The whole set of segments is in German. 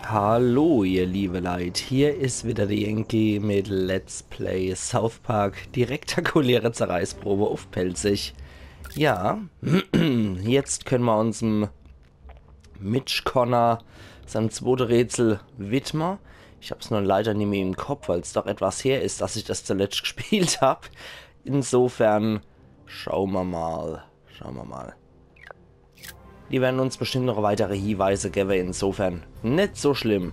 Hallo ihr liebe Leute, hier ist wieder die Yankee mit Let's Play South Park, die rektakuläre Zerreißprobe auf Pelzig. Ja, jetzt können wir uns dem Mitch Connor seinem zweiten Rätsel widmen. Ich habe es nur leider nicht mehr im Kopf, weil es doch etwas her ist, dass ich das zuletzt gespielt habe. Insofern, schauen wir mal. Die werden uns bestimmt noch weitere Hinweise geben, insofern nicht so schlimm.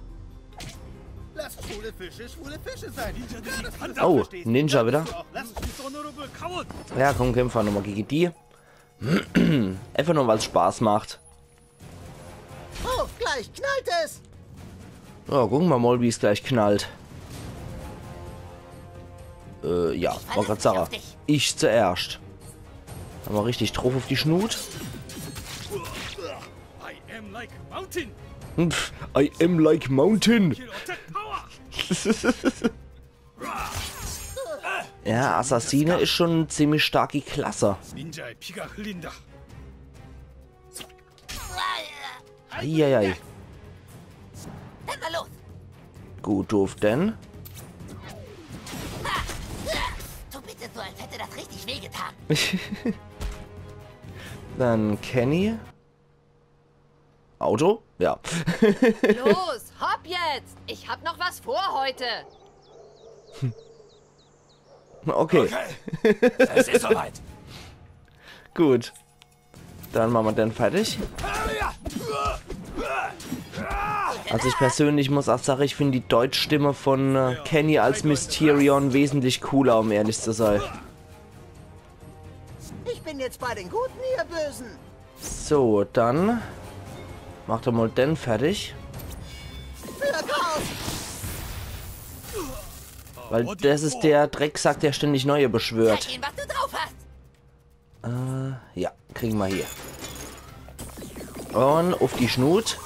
Fische sein. Oh, Ninja wieder. Ja, komm, kämpfen wir nochmal gegen die. Einfach nur, weil es Spaß macht. Oh, gleich knallt es. Ja, gucken wir mal, wie es gleich knallt. Ja, war grad Sarah. Ich zuerst. Haben wir richtig drauf auf die Schnut. I am like mountain. Ja, Assassine ist schon eine ziemlich starke Klasse. Eieiei. Gut, doof denn. Du bitte so, als hätte das richtig wehgetan. Dann Kenny. Auto? Ja. Los, hopp jetzt! Ich hab noch was vor heute. Okay. Es ist soweit. Gut. Dann machen wir den fertig. Also ich persönlich muss auch sagen, ich finde die Deutschstimme von Kenny als Mysterion wesentlich cooler, um ehrlich zu sein. Ich bin jetzt bei den Guten, ihr Bösen. So, dann macht er mal den fertig. Für Chaos. Weil das ist der Drecksack, der ständig neue beschwört. Zeig ihnen, was du drauf hast. Ja, kriegen wir hier. Und auf die Schnut.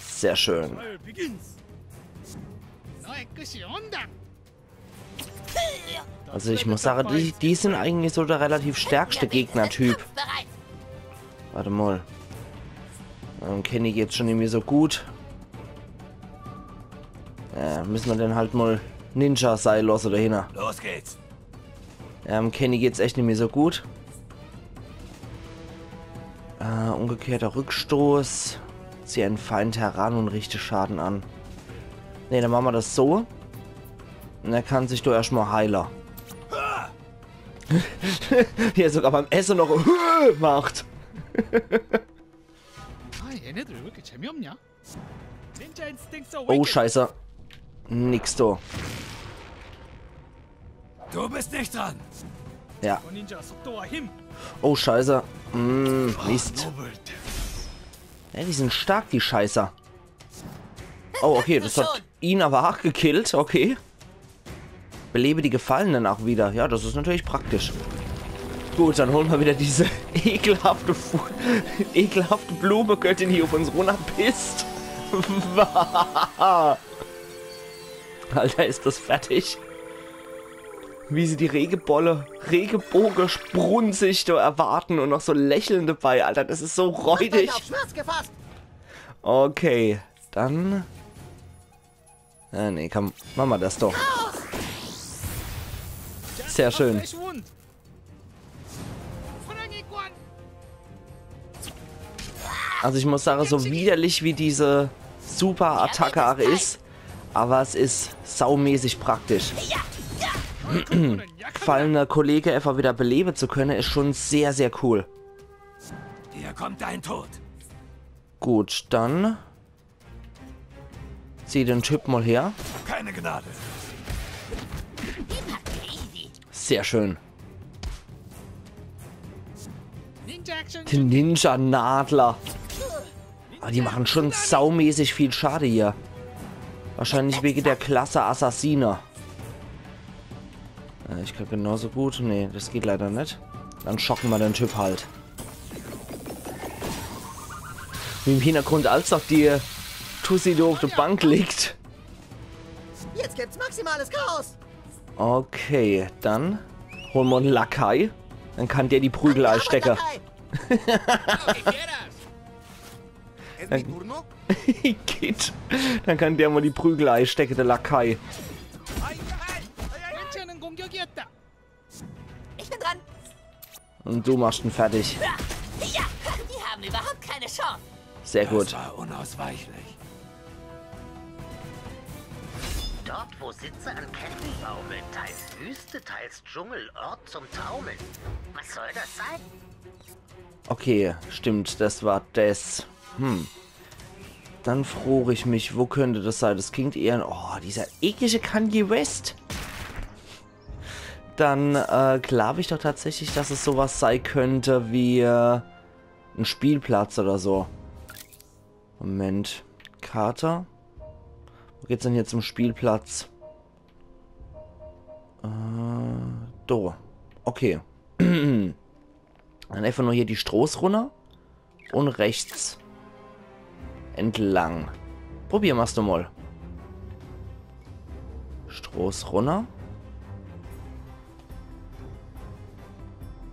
Sehr schön. Also ich muss sagen, die sind eigentlich so der relativ stärkste Gegnertyp. Bereit. Warte mal. Kenny geht's schon irgendwie so gut. Ja, müssen wir dann halt mal Ninja sein lassen dahin. Los geht's. Kenny geht's echt nicht mehr so gut. Umgekehrter Rückstoß. Zieh einen Feind heran und richte Schaden an. Ne, dann machen wir das so. Und er kann sich doch erstmal heilen. Hier sogar beim Essen noch macht. Oh, scheiße. Nix da. Du bist nicht dran. Ja. Oh, scheiße. Mist. Ja, die sind stark, die Scheißer. Oh, okay, das hat ihn aber auch gekillt. Okay. Belebe die Gefallenen auch wieder. Ja, das ist natürlich praktisch. Gut, dann holen wir wieder diese ekelhafte Blume-Göttin, die auf uns runterpisst. Alter, ist das fertig? Wie sie die Regeboge sprunzig da erwarten und noch so lächeln dabei. Alter, das ist so räudig. Auf Schmerz gefasst. Okay, dann... nee, komm, machen wir das doch. Sehr schön. Also ich muss sagen, so widerlich wie diese Super-Attacke ist, aber es ist saumäßig praktisch. Fallender Kollege einfach wieder beleben zu können, ist schon sehr, sehr cool. Hier kommt dein Tod. Gut, dann zieh den Typ mal her. Keine Gnade. Sehr schön. Die Ninja-Nadler. Aber die machen schon saumäßig viel Schade hier. Wahrscheinlich wegen der Klasse Assassiner. Ich kann genauso gut. Nee, das geht leider nicht. Dann schocken wir den Typ halt. Wie im Hintergrund als auch die Tussi, die auf der Bank liegt. Jetzt gibt's maximales Chaos. Okay, dann holen wir einen Lakai. Dann kann der die Prügel einstecken. Geht. Dann kann der mal die Prügel einstecken, der Lakai. Ich bin dran. Und du machst ihn fertig. Ja, die haben überhaupt keine Chance. Sehr gut. Das war unausweichlich. Dort, wo Sitze an Ketten baumeln, teils Wüste, teils Dschungel, Ort zum Taumeln. Was soll das sein? Okay, stimmt, das war das. Dann frage ich mich, wo könnte das sein? Das klingt eher... Oh, dieser eklige Kanye West. Dann glaube ich doch tatsächlich, dass es sowas sein könnte wie ein Spielplatz oder so. Moment. Karte. Wo geht's denn hier zum Spielplatz? Do. Okay. Dann einfach nur hier die Stroß runter. Und rechts. Entlang. Probier machst du mal. Stroß runter.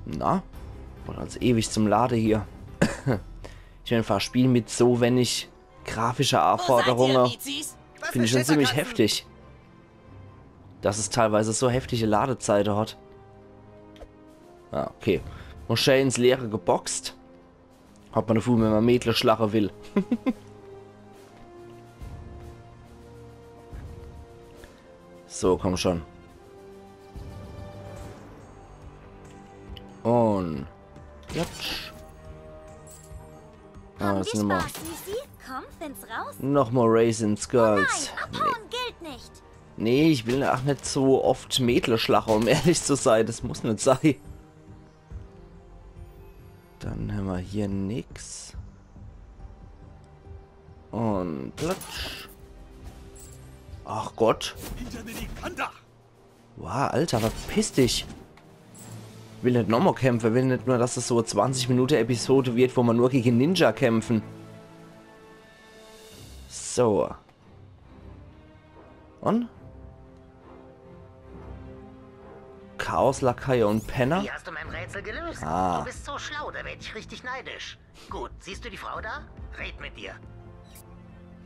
Na? Und als ewig zum Lade hier. Ich will einfach spielen mit so wenig grafische Anforderungen. Finde ich schon ziemlich heftig. Dass es teilweise so heftige Ladezeiten hat. Ah, okay. Moschee ins Leere geboxt. Hat man dafür, wenn man Mädchen schlagen will. So, komm schon. Und... Klatsch. Haben das wir sind Spaß, Sisi? Komm, find's raus. nochmal Raisins Girls. Nein, abhauen gilt nicht. Nee, ich will auch nicht so oft Mädchen schlagen, um ehrlich zu sein. Das muss nicht sein. Dann haben wir hier nix. Und Platsch. Ach Gott. Wow, Alter, verpiss dich. Ich will nicht nochmal kämpfen. Ich will nicht nur, dass es so 20 Minuten Episode wird, wo man nur gegen Ninja kämpfen. So. Und? Chaos, Lakai und Penner? Wie hast du mein Rätsel gelöst? Ah. Du bist so schlau, da werde ich richtig neidisch. Gut, siehst du die Frau da? Red mit dir.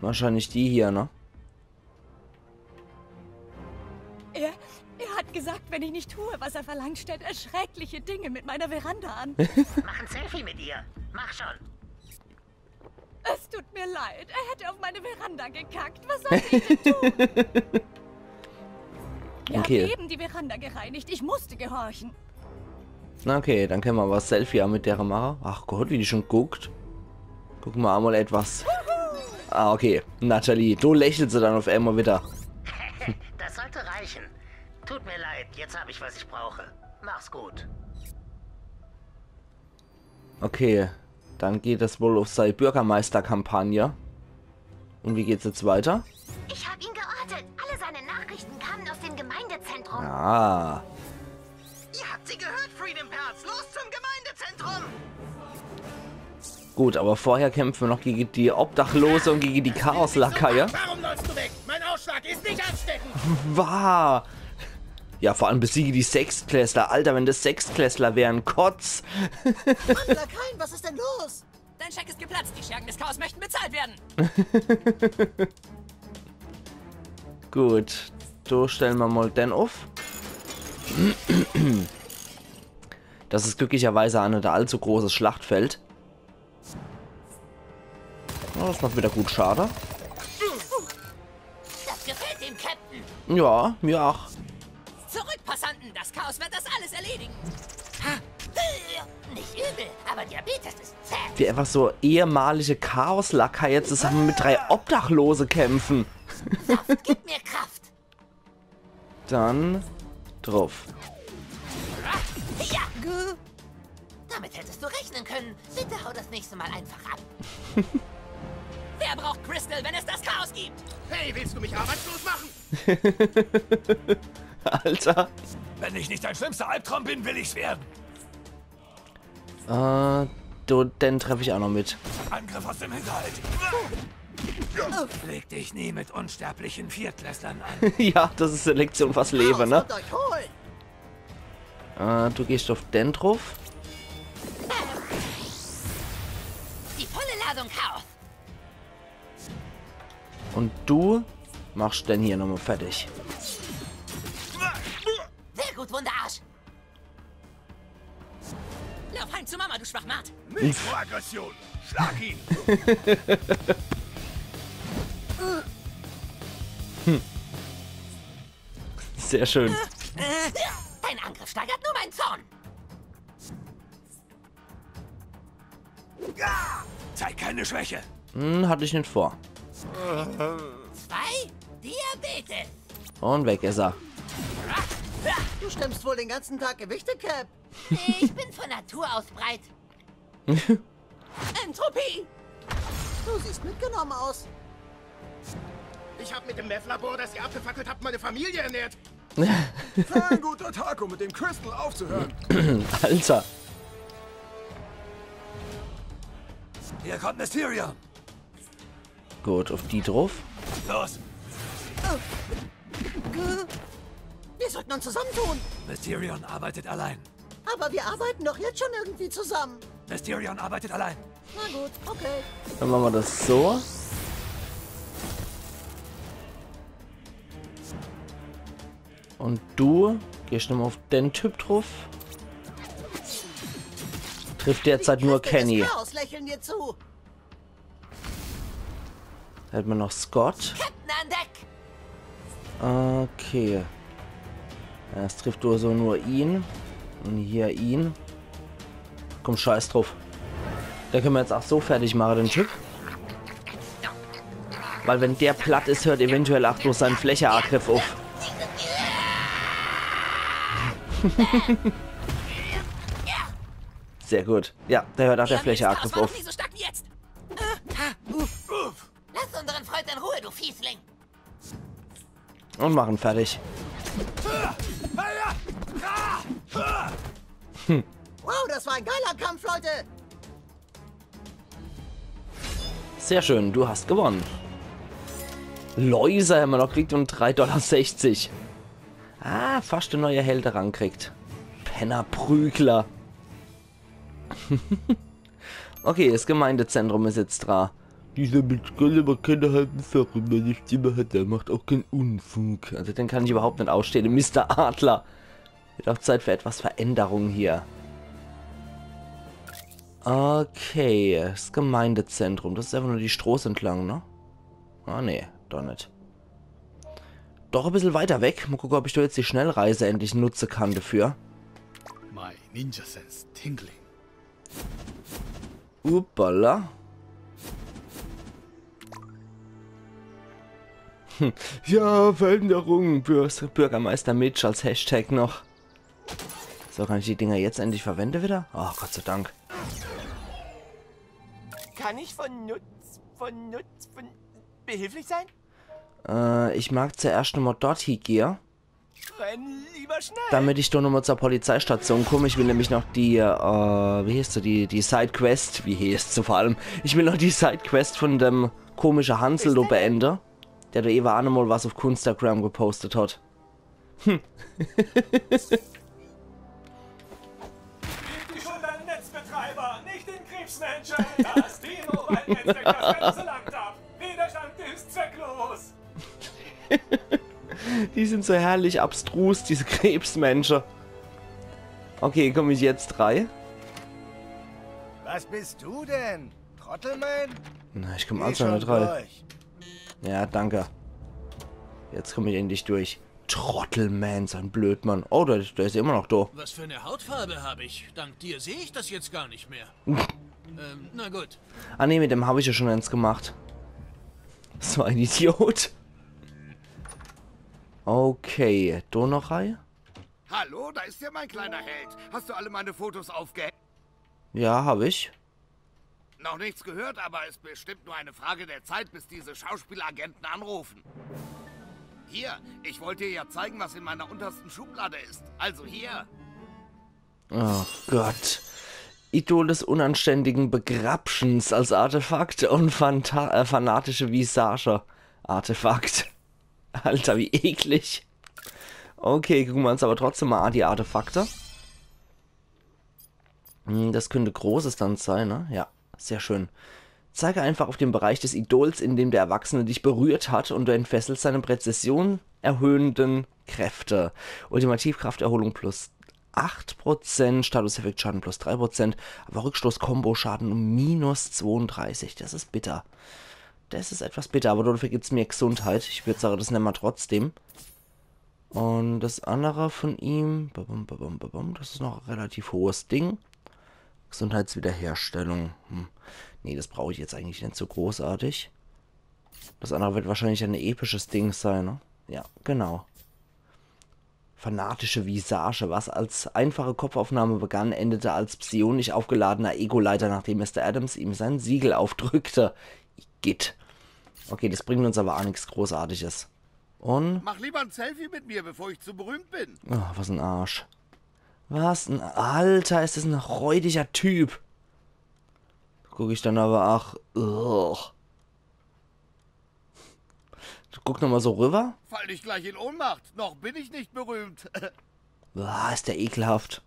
Wahrscheinlich die hier, ne? Er hat gesagt, wenn ich nicht tue, was er verlangt, stellt er schreckliche Dinge mit meiner Veranda an. Mach ein Selfie mit ihr. Mach schon. Es tut mir leid. Er hätte auf meine Veranda gekackt. Was soll ich denn tun? Wir Okay. haben eben die Veranda gereinigt. Ich musste gehorchen. Na okay, dann können wir aber Selfie auch mit der machen. Ach Gott, wie die schon guckt. Gucken wir einmal etwas. Ah, okay. Nathalie, du lächelst sie dann auf einmal wieder. Das sollte reichen. Tut mir leid, jetzt habe ich, was ich brauche. Mach's gut. Okay, dann geht es wohl auf seine Bürgermeisterkampagne. Und wie geht's jetzt weiter? Ich habe ihn geortet. Alle seine Nachrichten kamen aus dem Gemeindezentrum. Ah, Ihr habt sie gehört, Freedom Pals. Los zum Gemeindezentrum. gut, aber vorher kämpfen wir noch gegen die Obdachlose und gegen die Chaos-Lakaie. Warum läufst du weg? Mein Ausschlag ist nicht ansteckend. Wahr. Ja, vor allem besiege die Sechstklässler. Alter, wenn das Sechstklässler wären, Kotz. Mann, Lakaien, was ist denn los? Dein Scheck ist geplatzt. Die Schergen des Chaos möchten bezahlt werden. Gut, so stellen wir mal den auf. Das ist glücklicherweise ein nicht allzu großes Schlachtfeld. Oh, das macht wieder gut Schade. Das gefällt dem Captain. Ja, mir auch. Zurück, Passanten. Das Chaos wird das alles erledigen. Ha. Nicht übel, aber Diabetes ist zäh. Wie einfach so ehemalige Chaos-Lakaie zusammen mit 3 Obdachlose kämpfen. Saft, gib mir Kraft. Dann drauf. Ja. Damit hättest du rechnen können. Bitte hau das nächste Mal einfach ab. Wer braucht Crystal, wenn es das Chaos gibt? Hey, willst du mich arbeitslos machen? Alter. Wenn ich nicht dein schlimmster Albtraum bin, will ich's werden. Den treffe ich auch noch mit. Angriff aus dem Hinterhalt. Leg dich nie mit unsterblichen Viertklässlern an. Ja, das ist Selektion fürs Leben, ne? Kommt euch holen. Du gehst auf den drauf. Die volle Ladung Chaos. Und du machst denn hier nochmal fertig. Sehr gut, Wunderarsch. Lauf heim zu Mama, du Schwachmat. Mikroaggression. Schlag ihn. Sehr schön. Dein Angriff steigert nur meinen Zorn. Zeig keine Schwäche. Hatte ich nicht vor. 2 Diabetes. Und weg ist er. Du stemmst wohl den ganzen Tag Gewichte, Cap. Ich bin von Natur aus breit. Entropie. Du siehst mitgenommen aus. Ich habe mit dem Meth-Labor, das ihr abgefackelt habt, meine Familie ernährt. Ein guter Tag, um mit dem Crystal aufzuhören. Alter. Hier kommt Mysterion. Gut, auf die drauf. Los. Wir sollten uns zusammentun. Mysterion arbeitet allein. Aber wir arbeiten doch jetzt schon irgendwie zusammen. Mysterion arbeitet allein. Na gut, okay. Dann machen wir das so. Und du gehst nochmal auf den Typ drauf. Trifft derzeit nur Kenny. Chaos lächeln dir zu. Da hat man noch Scott. Captain an Deck. Okay. Ja, es trifft so nur ihn. Und hier ihn. Komm, scheiß drauf. Da können wir jetzt auch so fertig machen, den Typ. Weil wenn der platt ist, hört eventuell auch durch seinen Flächeangriff auf. Sehr gut. Ja, der hört auch der Flächeangriff auf. Nicht so stark wie jetzt. Lass unseren Freund in Ruhe, du Fiesling. Und machen fertig. Wow, das war ein geiler Kampf, Leute. Sehr schön, du hast gewonnen. Läuse haben wir noch gekriegt und $3,60. Ah, fast ein neuer Held rankriegt. Penner Prügler. Okay, das Gemeindezentrum ist jetzt dran. Dieser Mitskolle, man kann halt eine Sache, meine Stimme hat, der macht auch keinen Unfug. Also den kann ich überhaupt nicht ausstehen. Mr. Adler. Wird auch Zeit für etwas Veränderung hier. Okay, das Gemeindezentrum. Das ist einfach nur die Straße entlang, ne? Ah, nee, doch nicht. Doch ein bisschen weiter weg. Mal gucken, ob ich da jetzt die Schnellreise endlich nutzen kann dafür. My Ninja Sense tingling. Uppala. Ja, Veränderung. Bürgermeister Mitch als Hashtag noch. So, kann ich die Dinger jetzt endlich verwenden wieder? Oh, Gott sei Dank. Kann ich behilflich sein? Ich mag zuerst nochmal dort hingehen. Renn lieber schnell. Damit ich doch nochmal zur Polizeistation komme. Ich will nämlich noch die, wie heißt sie, die Sidequest, wie heißt sie vor allem? Ich will noch die Sidequest von dem komischen Hansel da beenden. Der da eben auch nochmal was auf Kunstagram gepostet hat. Die Schuld an Netzbetreiber, nicht den Krebsmenschen. Das Dino-Waldnetzwerk, das Ganze langt ab. Widerstand ist zwecklos. Die sind so herrlich abstrus, diese Krebsmenschen. Okay, komme ich jetzt rein? Was bist du denn? Trottelmann? Na, ich komme also nicht rein. Ja, danke. Jetzt komme ich endlich durch. Trottelman, so ein Blödmann. Oh, der ist immer noch da. Was für eine Hautfarbe habe ich? Dank dir sehe ich das jetzt gar nicht mehr. Na gut. Ah ne, mit dem habe ich ja schon eins gemacht. So ein Idiot. Okay, da noch rein? Hallo, da ist ja mein kleiner Held. Hast du alle meine Fotos aufgehängt? Ja, habe ich. Noch nichts gehört, aber es ist bestimmt nur eine Frage der Zeit, bis diese Schauspielagenten anrufen. Hier, ich wollte dir ja zeigen, was in meiner untersten Schublade ist. Also hier. Oh Gott. Idol des unanständigen Begrabschens als Artefakt und fanatische Visage. Artefakt. Alter, wie eklig. Okay, gucken wir uns aber trotzdem mal an die Artefakte. Das könnte großes dann sein, ne? Ja, sehr schön. Zeige einfach auf den Bereich des Idols, in dem der Erwachsene dich berührt hat, und du entfesselst seine Präzision erhöhenden Kräfte. Ultimativkrafterholung plus 8%, Statuseffektschaden plus 3%, aber Rückstoß-Kombo-Schaden um minus 32. Das ist bitter. Das ist etwas bitter, aber dafür gibt es mir Gesundheit. Ich würde sagen, das nehmen wir trotzdem. Und das andere von ihm, das ist noch ein relativ hohes Ding. Gesundheitswiederherstellung. Nee, das brauche ich jetzt eigentlich nicht so großartig. Das andere wird wahrscheinlich ein episches Ding sein, ne? Ja, genau. Fanatische Visage, was als einfache Kopfaufnahme begann, endete als psionisch aufgeladener Ego-Leiter, nachdem Mr. Adams ihm sein Siegel aufdrückte. Git. Okay, das bringt uns aber auch nichts Großartiges. Und... Mach lieber ein Selfie mit mir, bevor ich zu berühmt bin. Oh, was ein Arsch. Was ein... Alter, ist das ein räudiger Typ. Guck ich dann aber auch... Ugh. Guck nochmal so rüber. Fall nicht gleich in Ohnmacht. Noch bin ich nicht berühmt. Ist der ekelhaft.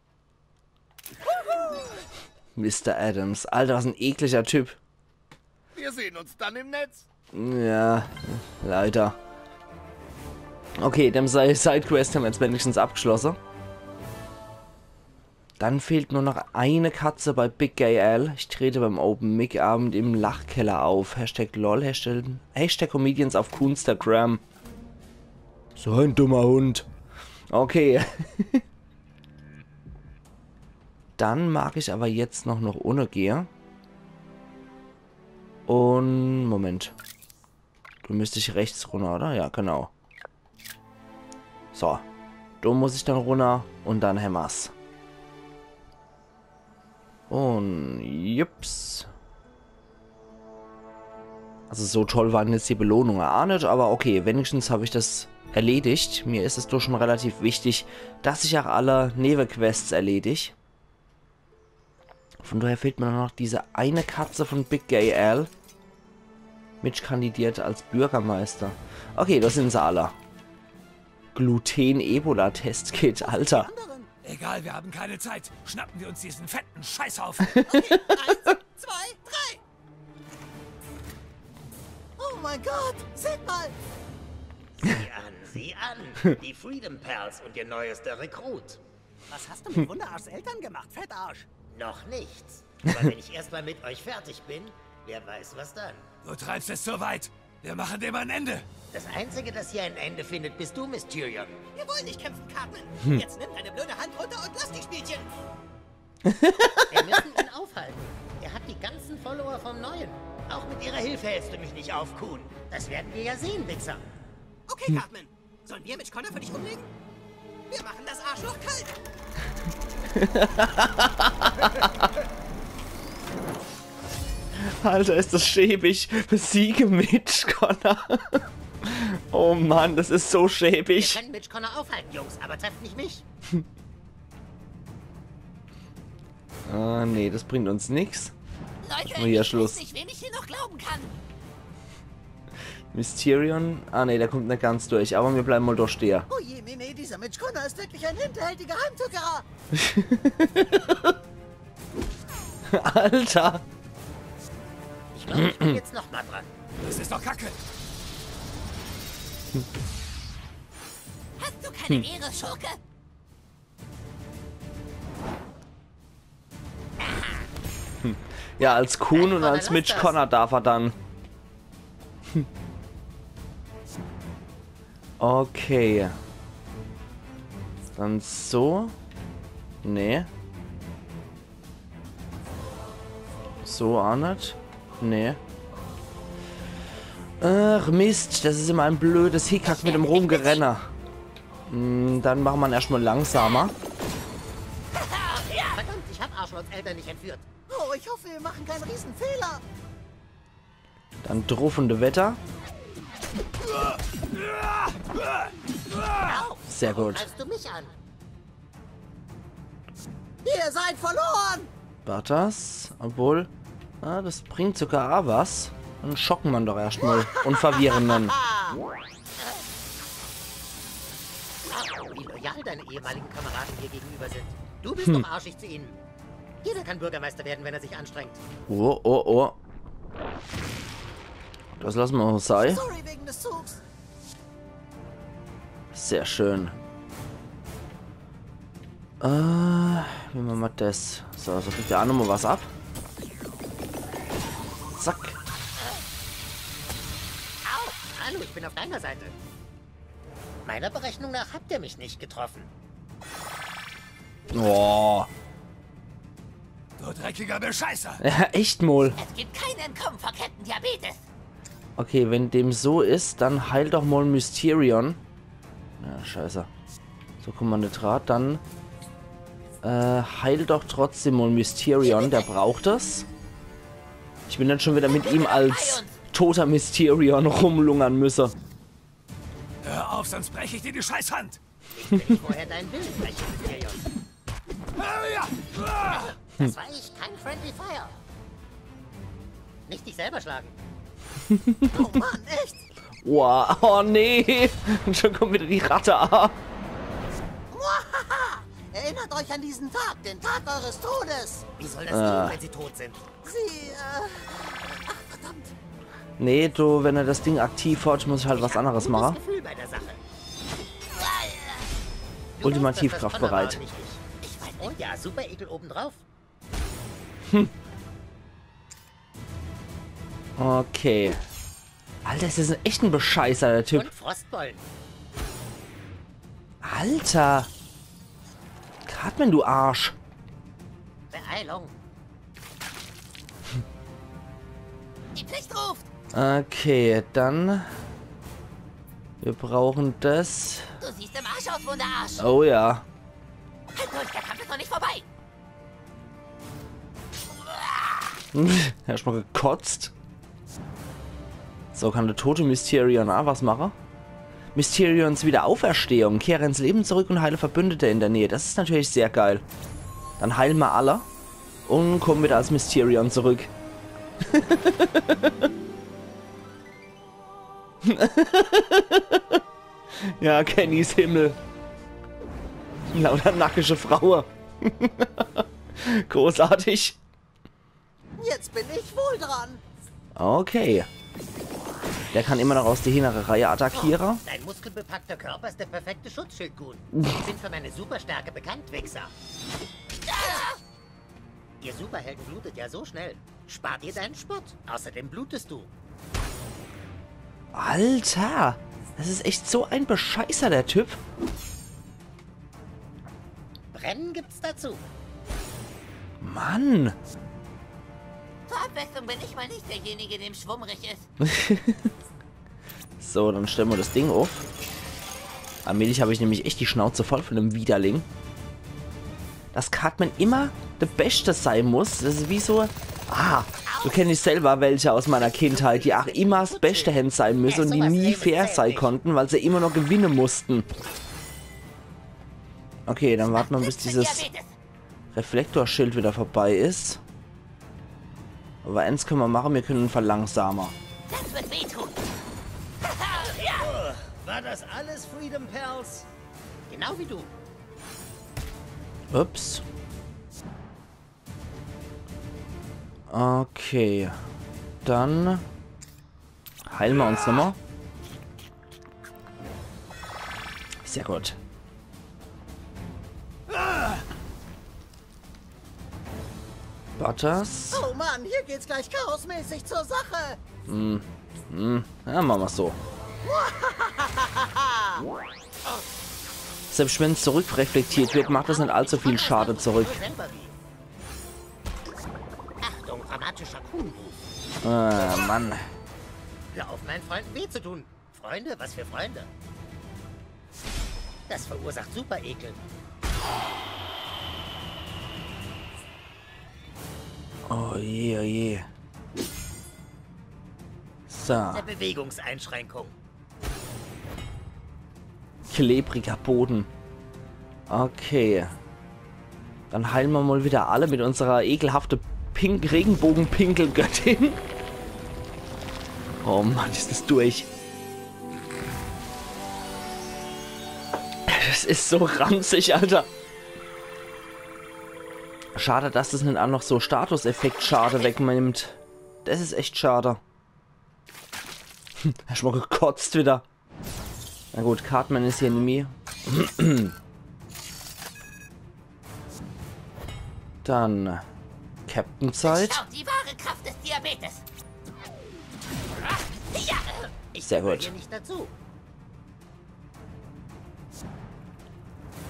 Mr. Adams. Alter, was ein ekliger Typ. Wir sehen uns dann im Netz. Ja, leider. Okay, dem Sidequest haben wir jetzt wenigstens abgeschlossen. Dann fehlt nur noch eine Katze bei Big Gay Al. Ich trete beim Open Mic Abend im Lachkeller auf. Hashtag LOL, Hashtag Comedians auf Coonstagram. So ein dummer Hund. Okay. Dann mag ich aber jetzt noch ohne Gear. Und... Moment. Du müsste ich rechts runter, oder? Ja, genau. So. Da muss ich dann runter und dann Hämmers. Und jups. Also so toll waren jetzt die Belohnungen auch nicht, aber okay, wenigstens habe ich das erledigt. Mir ist es doch schon relativ wichtig, dass ich auch alle Nebenquests erledige. Von daher fehlt mir noch diese eine Katze von Big Gay Al. Mitch kandidiert als Bürgermeister. Okay, das sind sie alle. Gluten-Ebola-Testkit, Alter. Egal, wir haben keine Zeit. Schnappen wir uns diesen fetten Scheißhaufen. Okay, 1, 2, 3. Oh mein Gott, seht mal. Sieh an. Die Freedom Pals und ihr neuester Rekrut. Was hast du mit Wunderarschs Eltern gemacht, Fettarsch? Noch nichts. Aber wenn ich erstmal mit euch fertig bin, wer weiß was dann. Du treibst es so weit. Wir machen dem ein Ende. Das Einzige, das hier ein Ende findet, bist du, Mysterion. Wir wollen nicht kämpfen, Cartman. Jetzt nimm deine blöde Hand runter und lass die Spielchen. Wir müssen ihn aufhalten. Er hat die ganzen Follower vom Neuen. Auch mit ihrer Hilfe hältst du mich nicht auf, Kuhn. Das werden wir ja sehen, Wichser. Okay, Cartman. Sollen wir Mitch Connor für dich umlegen? Wir machen das Arschloch kalt. Alter, ist das schäbig. Besiege Mitch Connor. Oh Mann, das ist so schäbig. Wir können Mitch Connor aufhalten, Jungs, aber trefft nicht mich. Ah, nee, das bringt uns nichts. Leute, hier ich Schluss. weiß nicht, wem ich hier noch glauben kann. Mysterion? Ah, nee, der kommt nicht ganz durch. Aber wir bleiben mal doch stehen. Oh je, Mene, dieser Mitch Connor ist wirklich ein hinterhältiger Heimtückerer. Alter. Ich glaube, ich bin jetzt noch mal dran. Das ist doch Kacke. Hast du keine Ehre, Schurke? Ja, als Kuhn und als Mitch Connor darf er dann. Okay. Dann so. Nee. So auch nicht. Nee. Ach Mist, das ist immer ein blödes Hickhack mit dem Rumgerenner. Dann machen wir ihn erstmal langsamer. Verdammt, ich habe Arschlochs Eltern nicht entführt. Oh, ich hoffe, wir machen keinen Riesenfehler. Dann truffende Wetter. Sehr gut. Greifst du mich an? Ihr seid verloren. War das? Obwohl, das bringt sogar auch was. Dann schocken man doch erstmal und verwirren dann. Wie loyal deine ehemaligen Kameraden hier gegenüber sind. Du bist doch arschig zu ihnen. Jeder kann Bürgermeister werden, wenn er sich anstrengt. Oh, oh, oh. Das lassen wir auch sein. Sorry wegen des Zugs. Sehr schön. Wie machen wir das? So kriegt der auch nochmal was ab. Zack. Au! Hallo, ich bin auf deiner Seite. Meiner Berechnung nach habt ihr mich nicht getroffen. Oh. Du dreckiger Bescheißer. Ja, echt mal. Es gibt kein Entkommen vor Kettendiabetes. Okay, wenn dem so ist, dann heil doch mal Mysterion. Ja, scheiße. So kommt man nicht rat. Dann heil doch trotzdem mal Mysterion. Der braucht das. Ich bin dann schon wieder mit ihm als toter Mysterion rumlungern müssen. Hör auf, sonst breche ich dir die Scheißhand. Ich will nicht vorher deinen Willen brechen, Mysterion. Das war ich, kein Friendly Fire. Nicht dich selber schlagen. Oh Mann, echt? Wow, oh nee. Und schon kommt wieder die Ratte. Erinnert euch an diesen Tag, den Tag eures Todes. Wie soll das gehen, wenn sie tot sind? Ach, verdammt. Nee, du, wenn er das Ding aktiv hat, muss ich halt was anderes machen. Gefühl bei der Sache. Ultimativ kraftbereit. Ich weiß, oh ja, super Ekel obendrauf. Okay. Alter, das ist echt ein Bescheißer, der Typ. Und Frostbollen. Alter. Cartman, du Arsch. Beeilung. Die Pflicht ruft. Okay, dann... Wir brauchen das. Du siehst im Arsch aus, Wunderarsch. Oh ja. Halt durch, der Kampf ist noch nicht vorbei. Erstmal gekotzt. So, kann der tote Mysterion auch was machen? Mysterions Wiederauferstehung. Kehre ins Leben zurück und heile Verbündete in der Nähe. Das ist natürlich sehr geil. Dann heilen wir alle. Und kommen wieder als Mysterion zurück. Ja, Kennys Himmel. Lauter nackische Frauen. Großartig. Jetzt bin ich wohl dran. Okay. Der kann immer noch aus der hinteren Reihe attackieren. Dein muskelbepackter Körper ist der perfekte Schutzschild, Goon. Ich bin für meine Superstärke bekannt, Wichser. Ihr Superhelden blutet ja so schnell. Spart ihr deinen Spott. Außerdem blutest du. Alter. Das ist echt so ein Bescheißer, der Typ. Brennen gibt's dazu. Mann. Zur Abwechslung bin ich mal nicht derjenige, dem schwummrig ist. So, dann stellen wir das Ding auf. Allmählich habe ich nämlich echt die Schnauze voll von dem Widerling. Dass Cartman immer der Beste sein muss. Das ist wie so... Ah, so kenne ich selber welche aus meiner Kindheit, die auch immer das beste Hand sein müssen und die nie fair sein konnten, weil sie immer noch gewinnen mussten. Okay, dann warten wir, bis dieses Reflektorschild wieder vorbei ist. Aber eins können wir machen, wir können ihn verlangsamen. Das wird wehtun. War das alles Freedom Pals? Genau wie du. Ups. Okay. Dann heilen wir uns nochmal. Sehr gut. Butters. Oh Mann, hier geht's gleich chaosmäßig zur Sache. Ja, machen wir so. Selbst wenn es zurückreflektiert wird, macht das nicht allzu viel Schade zurück. Achtung, dramatischer Kuhnruf. Mann. Hör auf, meinen Freunden weh zu tun. Freunde, was für Freunde? Das verursacht super Ekel. Oh je, oh je. So. Eine Bewegungseinschränkung. Klebriger Boden. Okay. Dann heilen wir mal wieder alle mit unserer ekelhaften Regenbogen-Pinkel-Göttin. Oh Mann, ist das durch. Das ist so ranzig, Alter. Schade, dass das nicht auch noch so Statuseffekt-Schade wegnimmt. Das ist echt schade. Er ist mal gekotzt wieder. Na gut, Cartman ist hier Enemy. Dann Captain-Zeit. Schau, die wahre Kraft des Diabetes. Ja. Ich Sehr gehöre gut. hier nicht dazu.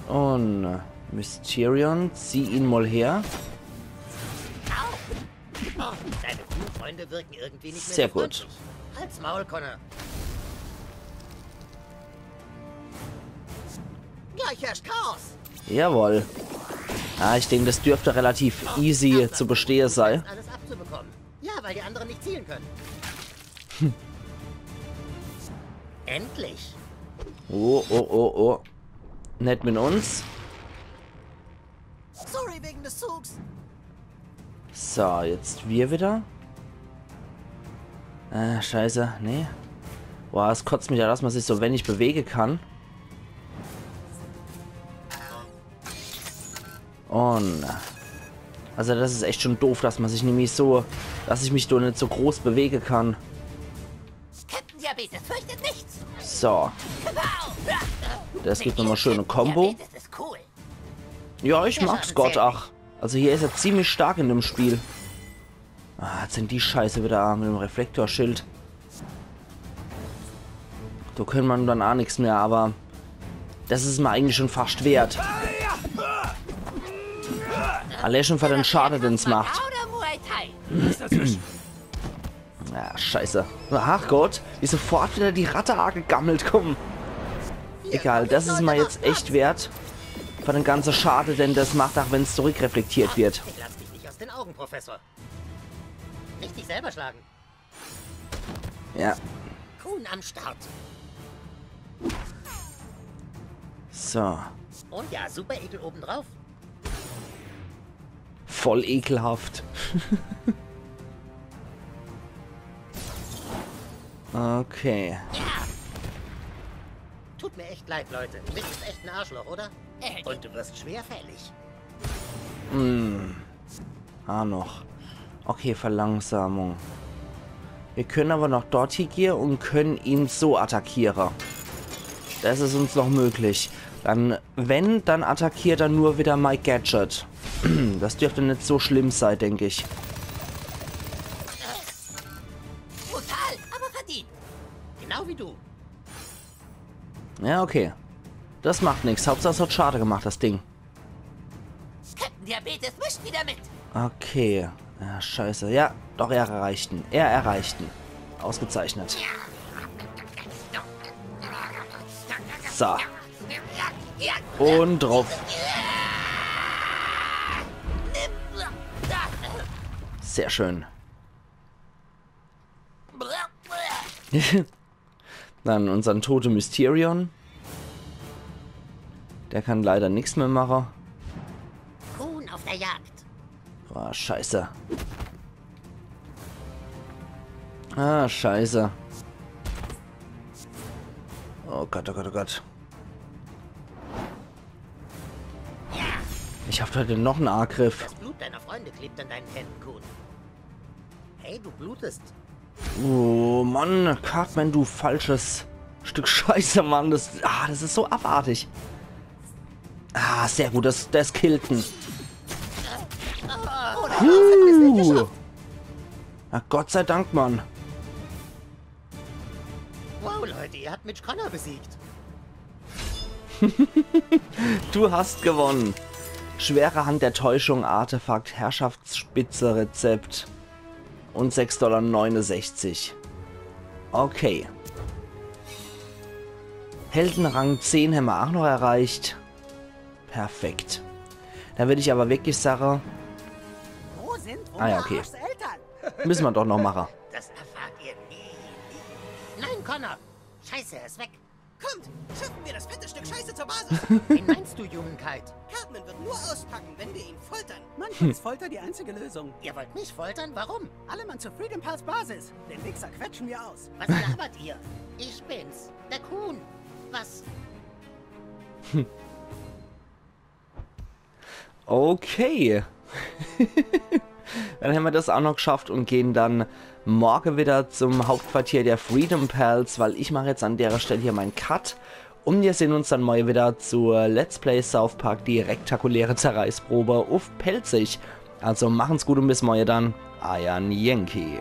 Und Mysterion, zieh ihn mal her. Oh, deine Freunde wirken irgendwie nicht mehr Sehr so gut. freundlich. Halt's Maul, Connor. Gleich herrscht Chaos. Jawohl. Ah, ich denke, das dürfte relativ easy zu bestehen sein. Alles abzubekommen. Ja, weil die anderen nicht zielen können. Endlich. Oh, oh, oh, oh. Nicht mit uns. Sorry wegen des Zugs. So, jetzt wir wieder. Scheiße. Nee. Boah, es kotzt mich ja, dass man sich so wenig bewegen kann. Und... Also das ist echt schon doof, dass man sich nämlich so... Dass ich mich doch nicht so groß bewegen kann. Captain Diabetes fürchtet nichts. So. Das gibt nochmal schöne Combo. Diabetes ist cool. Ja, ich mag's Gott, ach. Also hier ist er ziemlich stark in dem Spiel. Ah, jetzt sind die Scheiße wieder mit dem Reflektorschild. Da können man dann auch nichts mehr, aber das ist mir eigentlich schon fast wert. Allein schon für den Schade, den es macht. Oder Muay Thai. Ja, scheiße. Ach Gott, wie sofort wieder die Ratte gegammelt kommen. Egal, das ist mir jetzt echt wert. Für den ganzen Schade, denn das macht auch, wenn es zurückreflektiert wird. Ich lass dich nicht aus den Augen, Professor. Nicht dich selber schlagen. Ja. Kuhn am Start. So. Und ja, super Ekel obendrauf. Voll ekelhaft. Okay. Tut mir echt leid, Leute. Du bist echt ein Arschloch, oder? Und du wirst schwerfällig. Noch. Okay, Verlangsamung. Wir können aber noch dort hier gehen und können ihn so attackieren. Das ist uns noch möglich. Dann, wenn, dann attackiert er nur wieder Mike Gadget. Das dürfte nicht so schlimm sein, denke ich. Brutal, aber verdient. Genau wie du. Ja, okay. Das macht nichts. Hauptsache es hat schade gemacht, das Ding. Captain Diabetes mischt wieder mit. Okay. Ja, scheiße. Ja, doch, er erreicht ihn. Er erreicht ihn. Ausgezeichnet. So. Und drauf. Sehr schön. Dann unseren tote Mysterion. Der kann leider nichts mehr machen. Kuhn auf der Jagd. Ah, scheiße. Ah, scheiße. Oh Gott, oh Gott, oh Gott. Ich hab heute noch einen Angriff. Das Blut deiner Freunde klebt an deinen Händen, Kuhn. Hey, du blutest. Oh Mann, Cartman, du falsches Stück Scheiße, Mann. Das ist so abartig. Ah, sehr gut, das killt ihn. Na, Gott sei Dank, Mann. Wow, Leute, ihr habt Mitch Connor besiegt. Du hast gewonnen. Schwere Hand der Täuschung, Artefakt, Herrschaftsspitze, Rezept. Und 6,69 $. Okay. Heldenrang 10 haben wir auch noch erreicht. Perfekt. Dann würde ich aber wirklich sagen... Wo sind ja, okay. Eltern? Müssen wir doch noch machen. Das erfahrt ihr nie. Nein, Connor. Scheiße, er ist weg. Kommt, schaffen wir das fette Stück Scheiße zur Basis. Wen meinst du, Humankind? Cartman wird nur auspacken, wenn wir ihn foltern. Manchmal ist Folter die einzige Lösung. Ihr wollt mich foltern? Warum? Alle Mann zur Freedom Pulse Basis. Den Wichser quetschen wir aus. Was labert ihr? Ich bin's, der Kuhn. Was? Okay. Dann haben wir das auch noch geschafft und gehen dann morgen wieder zum Hauptquartier der Freedom Pals, weil ich mache jetzt an der Stelle hier meinen Cut. Und wir sehen uns dann morgen wieder zur Let's Play South Park, die rektakuläre Zerreißprobe auf Pelzig. Also machen's gut und bis morgen dann. Iron Yankee.